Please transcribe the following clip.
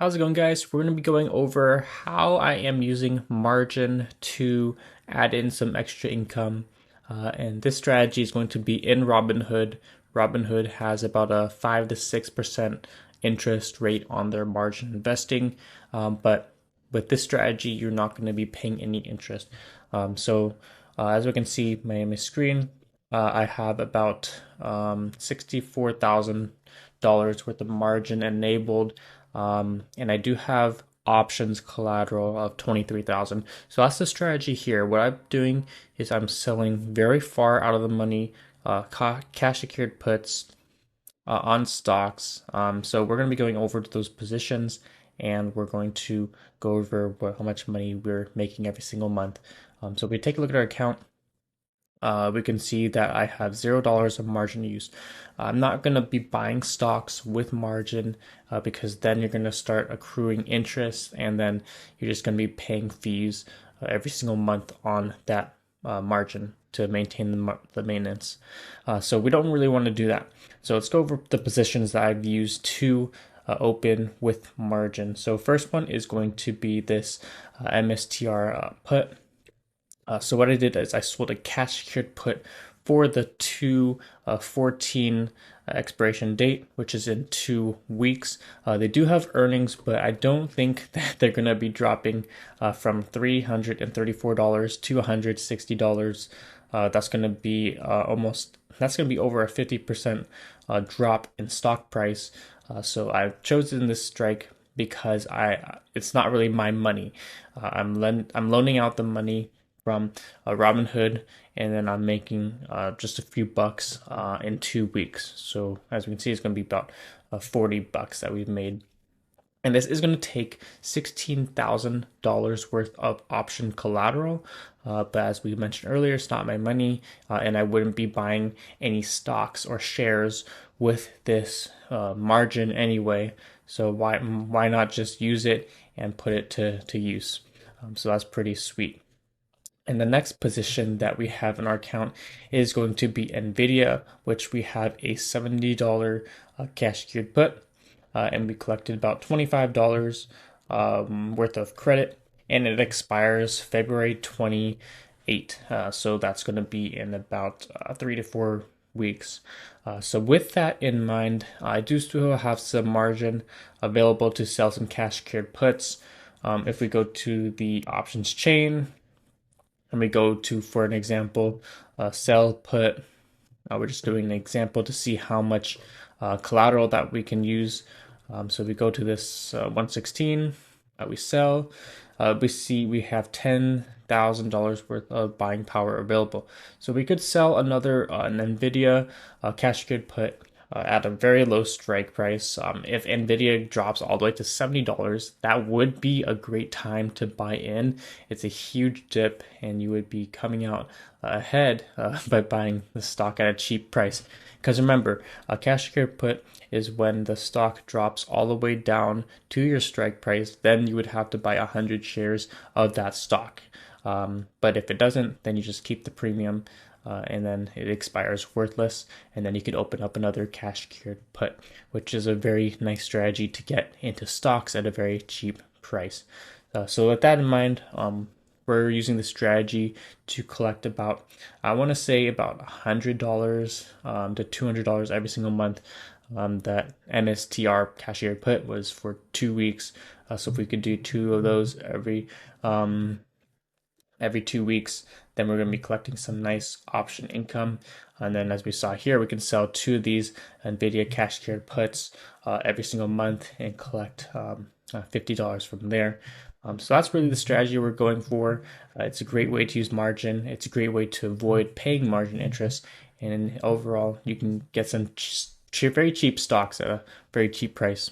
How's it going, guys? We're going to be going over how I am using margin to add in some extra income. And this strategy is going to be in Robinhood. Robinhood has about a 5 to 6% interest rate on their margin investing. But with this strategy, you're not going to be paying any interest. As we can see my screen, I have about $64,000 worth of margin enabled, and I do have options collateral of 23,000. So that's the strategy here. What I'm doing is I'm selling very far out of the money cash secured puts on stocks. So we're going to be going over to those positions, and we're going to go over how much money we're making every single month. So if we take a look at our account, we can see that I have $0 of margin used. I'm not going to be buying stocks with margin because then you're going to start accruing interest, and then you're just going to be paying fees every single month on that margin to maintain the maintenance. So we don't really want to do that. So let's go over the positions that I've used to open with margin. So first one is going to be this MSTR put. So what I did is I sold a cash secured put for the 2/14 expiration date, which is in 2 weeks. They do have earnings, but I don't think that they're going to be dropping from $334 to $160. That's going to be that's going to be over a 50% drop in stock price. So I've chosen this strike because it's not really my money. I'm loaning out the money from Robinhood, and then I'm making just a few bucks in 2 weeks. So as we can see, it's going to be about $40 that we've made. And this is going to take $16,000 worth of option collateral. But as we mentioned earlier, it's not my money, and I wouldn't be buying any stocks or shares with this margin anyway. So why not just use it and put it to use? So that's pretty sweet. And the next position that we have in our account is going to be Nvidia, which we have a $70 cash secured put, and we collected about $25 worth of credit, and it expires February 28. So that's going to be in about 3 to 4 weeks. So with that in mind, I do still have some margin available to sell some cash secured puts. If we go to the options chain, and we go to, for an example, sell put. We're just doing an example to see how much collateral that we can use. So we go to this 116, we sell. We see we have $10,000 worth of buying power available. So we could sell another an Nvidia cash secured put at a very low strike price. If Nvidia drops all the way to $70, that would be a great time to buy in. It's a huge dip, and you would be coming out ahead by buying the stock at a cheap price. Because remember, a cash secured put is when the stock drops all the way down to your strike price. Then you would have to buy 100 shares of that stock. But if it doesn't, then you just keep the premium. And then it expires worthless, and then you can open up another cash secured put, which is a very nice strategy to get into stocks at a very cheap price. So with that in mind, we're using the strategy to collect about, I want to say about $100 to $200 every single month. That MSTR cashier put was for 2 weeks. So if we could do two of those every 2 weeks, then we're going to be collecting some nice option income. And then as we saw here, we can sell two of these Nvidia cash secured puts every single month and collect $50 from there. So that's really the strategy we're going for. It's a great way to use margin. It's a great way to avoid paying margin interest. And overall, you can get some very cheap stocks at a very cheap price.